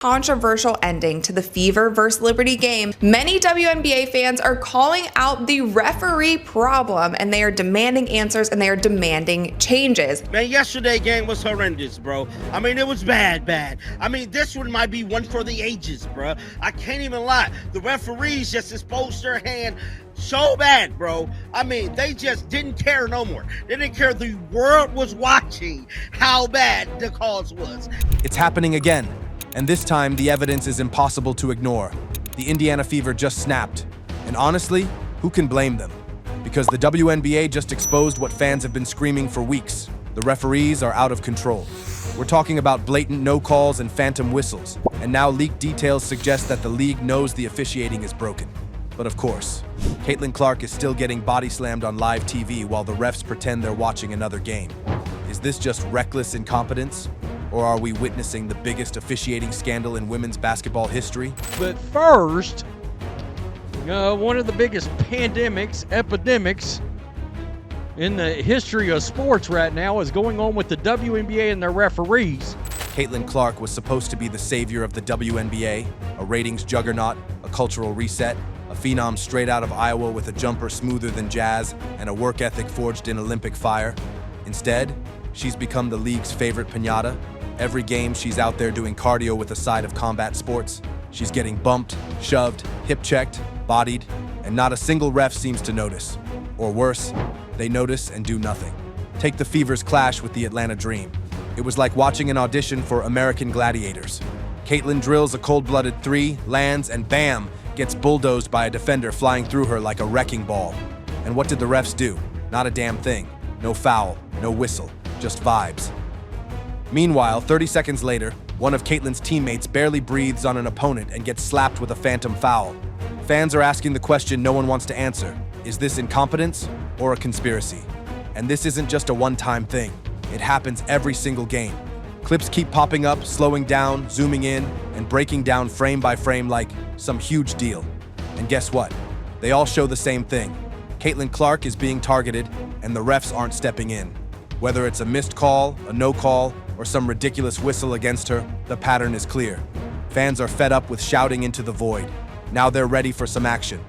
Controversial ending to the Fever vs. Liberty game, many WNBA fans are calling out the referee problem, and they are demanding answers and they are demanding changes. Man, yesterday's game was horrendous, bro. I mean, it was bad. I mean, this one might be one for the ages, bro. I can't even lie. The referees just exposed their hand so bad, bro. I mean, they just didn't care no more. They didn't care. The world was watching how bad the cause was. It's happening again. And this time, the evidence is impossible to ignore. The Indiana Fever just snapped. And honestly, who can blame them? Because the WNBA just exposed what fans have been screaming for weeks. The referees are out of control. We're talking about blatant no calls and phantom whistles. And now leaked details suggest that the league knows the officiating is broken. But of course, Caitlin Clark is still getting body slammed on live TV while the refs pretend they're watching another game. Is this just reckless incompetence? Or are we witnessing the biggest officiating scandal in women's basketball history? But first, one of the biggest epidemics in the history of sports right now is going on with the WNBA and their referees. Caitlin Clark was supposed to be the savior of the WNBA, a ratings juggernaut, a cultural reset, a phenom straight out of Iowa with a jumper smoother than jazz and a work ethic forged in Olympic fire. Instead, she's become the league's favorite piñata. Every game, she's out there doing cardio with a side of combat sports. She's getting bumped, shoved, hip-checked, bodied, and not a single ref seems to notice. Or worse, they notice and do nothing. Take the Fever's clash with the Atlanta Dream. It was like watching an audition for American Gladiators. Caitlin drills a cold-blooded three, lands, and bam, gets bulldozed by a defender flying through her like a wrecking ball. And what did the refs do? Not a damn thing. No foul, no whistle, just vibes. Meanwhile, 30 seconds later, one of Caitlin's teammates barely breathes on an opponent and gets slapped with a phantom foul. Fans are asking the question no one wants to answer. Is this incompetence or a conspiracy? And this isn't just a one-time thing. It happens every single game. Clips keep popping up, slowing down, zooming in, and breaking down frame by frame like some huge deal. And guess what? They all show the same thing. Caitlin Clark is being targeted, and the refs aren't stepping in. Whether it's a missed call, a no call, or some ridiculous whistle against her, the pattern is clear. Fans are fed up with shouting into the void. Now they're ready for some action.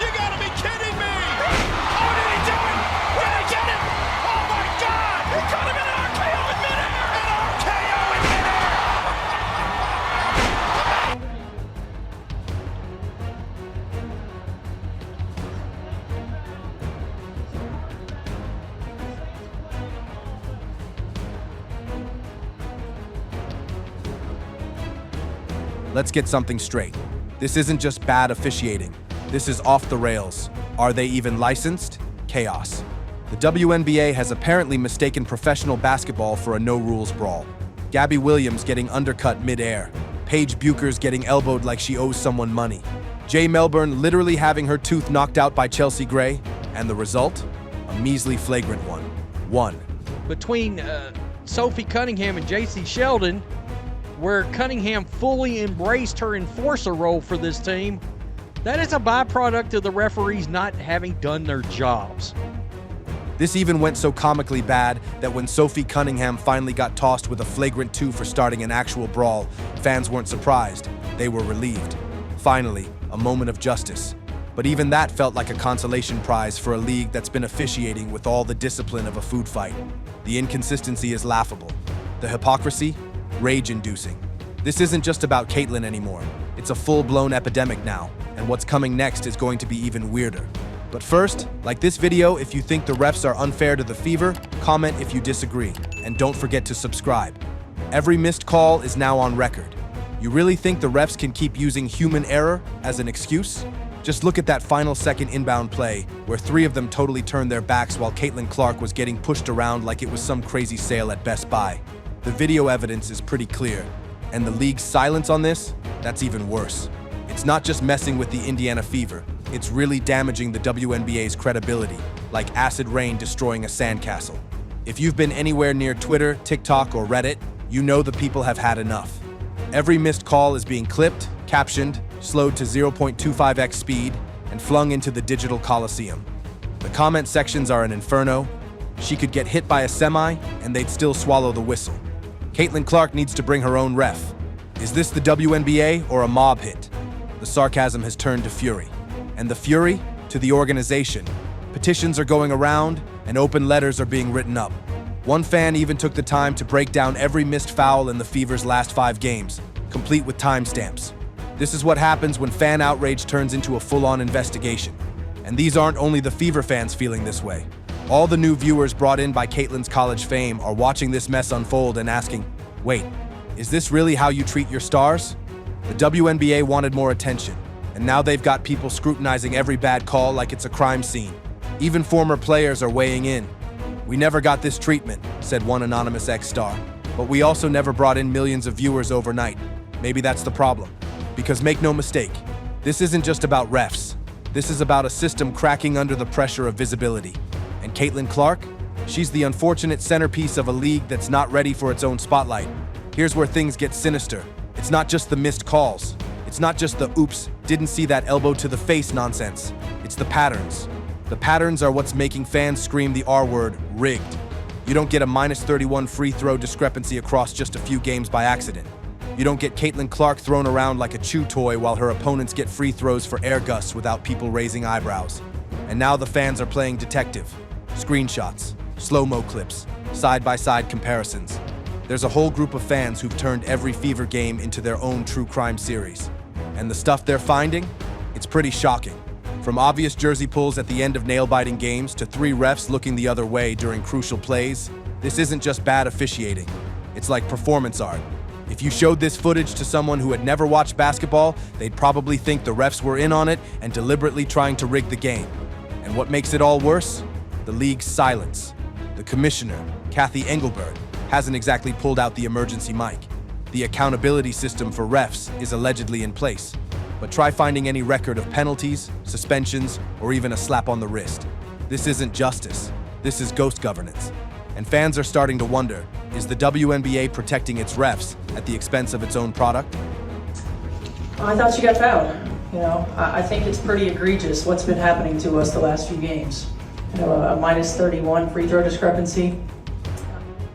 You gotta be kidding me! Oh, did he do it? Did he get it? Oh my God! He caught him in an RKO in midair! An RKO in midair! Let's get something straight. This isn't just bad officiating. This is off the rails. Are they even licensed? Chaos. The WNBA has apparently mistaken professional basketball for a no-rules brawl. Gabby Williams getting undercut mid-air. Paige Buchers getting elbowed like she owes someone money. Jay Melbourne literally having her tooth knocked out by Chelsea Gray. And the result? A measly flagrant one. Between Sophie Cunningham and J.C. Sheldon, where Cunningham fully embraced her enforcer role for this team, that is a byproduct of the referees not having done their jobs. This even went so comically bad that when Sophie Cunningham finally got tossed with a flagrant 2 for starting an actual brawl, fans weren't surprised. They were relieved. Finally, a moment of justice. But even that felt like a consolation prize for a league that's been officiating with all the discipline of a food fight. The inconsistency is laughable. The hypocrisy? Rage-inducing. This isn't just about Caitlin anymore. It's a full-blown epidemic now, and what's coming next is going to be even weirder. But first, like this video if you think the refs are unfair to the Fever, comment if you disagree, and don't forget to subscribe. Every missed call is now on record. You really think the refs can keep using human error as an excuse? Just look at that final second inbound play, where 3 of them totally turned their backs while Caitlin Clark was getting pushed around like it was some crazy sale at Best Buy. The video evidence is pretty clear, and the league's silence on this, that's even worse. It's not just messing with the Indiana Fever, it's really damaging the WNBA's credibility, like acid rain destroying a sandcastle. If you've been anywhere near Twitter, TikTok, or Reddit, you know the people have had enough. Every missed call is being clipped, captioned, slowed to 0.25x speed, and flung into the digital coliseum. The comment sections are an inferno. She could get hit by a semi, and they'd still swallow the whistle. Caitlin Clark needs to bring her own ref. Is this the WNBA or a mob hit? The sarcasm has turned to fury. And the fury to the organization. Petitions are going around and open letters are being written up. One fan even took the time to break down every missed foul in the Fever's last 5 games, complete with timestamps. This is what happens when fan outrage turns into a full-on investigation. And these aren't only the Fever fans feeling this way. All the new viewers brought in by Caitlin's college fame are watching this mess unfold and asking, wait, is this really how you treat your stars? The WNBA wanted more attention, and now they've got people scrutinizing every bad call like it's a crime scene. Even former players are weighing in. We never got this treatment, said one anonymous ex-star, but we also never brought in millions of viewers overnight. Maybe that's the problem. Because make no mistake, this isn't just about refs. This is about a system cracking under the pressure of visibility. And Caitlin Clark? She's the unfortunate centerpiece of a league that's not ready for its own spotlight. Here's where things get sinister. It's not just the missed calls. It's not just the oops, didn't see that elbow to the face nonsense. It's the patterns. The patterns are what's making fans scream the R word, rigged. You don't get a -31 free throw discrepancy across just a few games by accident. You don't get Caitlin Clark thrown around like a chew toy while her opponents get free throws for air gusts without people raising eyebrows. And now the fans are playing detective. Screenshots, slow-mo clips, side-by-side comparisons. There's a whole group of fans who've turned every Fever game into their own true crime series. And the stuff they're finding? It's pretty shocking. From obvious jersey pulls at the end of nail-biting games to 3 refs looking the other way during crucial plays, this isn't just bad officiating. It's like performance art. If you showed this footage to someone who had never watched basketball, they'd probably think the refs were in on it and deliberately trying to rig the game. And what makes it all worse? The league's silence. The commissioner, Kathy Engelbert, hasn't exactly pulled out the emergency mic. The accountability system for refs is allegedly in place. But try finding any record of penalties, suspensions, or even a slap on the wrist. This isn't justice. This is ghost governance. And fans are starting to wonder, is the WNBA protecting its refs at the expense of its own product? I thought she got fouled. I think it's pretty egregious what's been happening to us the last few games. A -31 free throw discrepancy.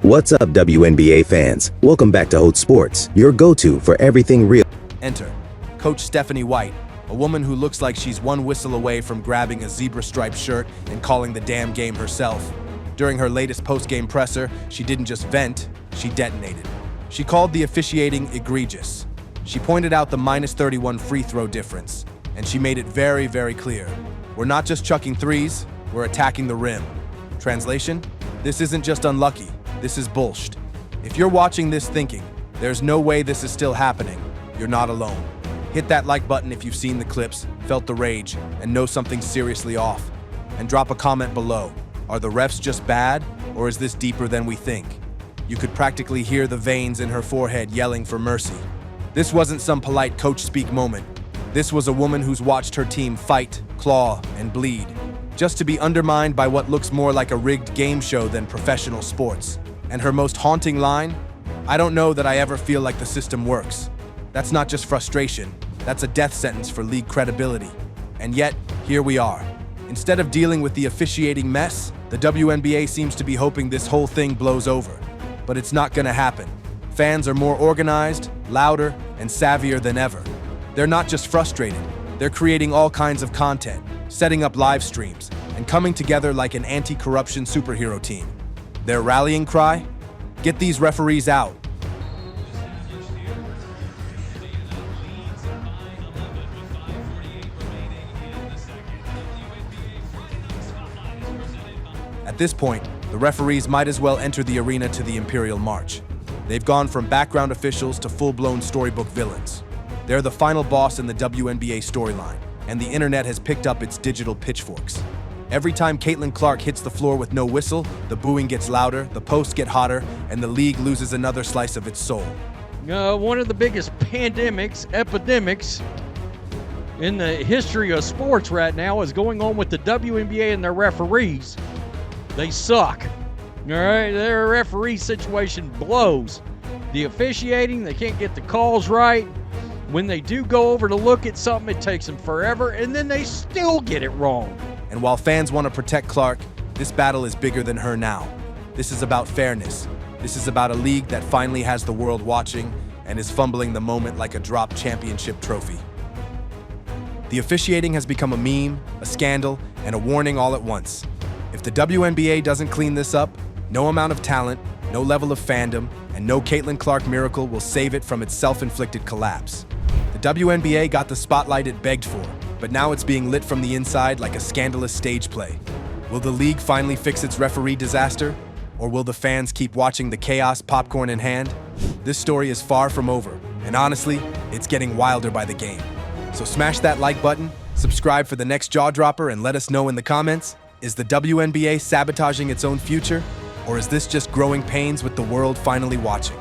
What's up, WNBA fans? Welcome back to Hot Sports, your go-to for everything real. Enter Coach Stephanie White, a woman who looks like she's one whistle away from grabbing a zebra-striped shirt and calling the damn game herself. During her latest post-game presser, she didn't just vent, she detonated. She called the officiating egregious. She pointed out the -31 free throw difference, and she made it very, very clear. We're not just chucking threes, we're attacking the rim. Translation? This isn't just unlucky, this is bullshit. If you're watching this thinking, there's no way this is still happening, you're not alone. Hit that like button if you've seen the clips, felt the rage, and know something's seriously off. And drop a comment below. Are the refs just bad, or is this deeper than we think? You could practically hear the veins in her forehead yelling for mercy. This wasn't some polite coach speak moment. This was a woman who's watched her team fight, claw, and bleed, just to be undermined by what looks more like a rigged game show than professional sports. And her most haunting line? I don't know that I ever feel like the system works. That's not just frustration, that's a death sentence for league credibility. And yet, here we are. Instead of dealing with the officiating mess, the WNBA seems to be hoping this whole thing blows over. But it's not gonna happen. Fans are more organized, louder, and savvier than ever. They're not just frustrated, they're creating all kinds of content, setting up live streams, and coming together like an anti-corruption superhero team. Their rallying cry? Get these referees out. At this point, the referees might as well enter the arena to the Imperial March. They've gone from background officials to full-blown storybook villains. They're the final boss in the WNBA storyline, and the internet has picked up its digital pitchforks. Every time Caitlin Clark hits the floor with no whistle, the booing gets louder, the posts get hotter, and the league loses another slice of its soul. One of the biggest epidemics in the history of sports right now is going on with the WNBA and their referees. They suck. All right, their referee situation blows. The officiating, they can't get the calls right. When they do go over to look at something, it takes them forever, and then they still get it wrong. And while fans want to protect Clark, this battle is bigger than her now. This is about fairness. This is about a league that finally has the world watching, and is fumbling the moment like a dropped championship trophy. The officiating has become a meme, a scandal, and a warning all at once. If the WNBA doesn't clean this up, no amount of talent, no level of fandom, and no Caitlin Clark miracle will save it from its self-inflicted collapse. The WNBA got the spotlight it begged for, but now it's being lit from the inside like a scandalous stage play. Will the league finally fix its referee disaster? Or will the fans keep watching the chaos popcorn in hand? This story is far from over, and honestly, it's getting wilder by the game. So smash that like button, subscribe for the next jaw dropper, and let us know in the comments, is the WNBA sabotaging its own future? Or is this just growing pains with the world finally watching?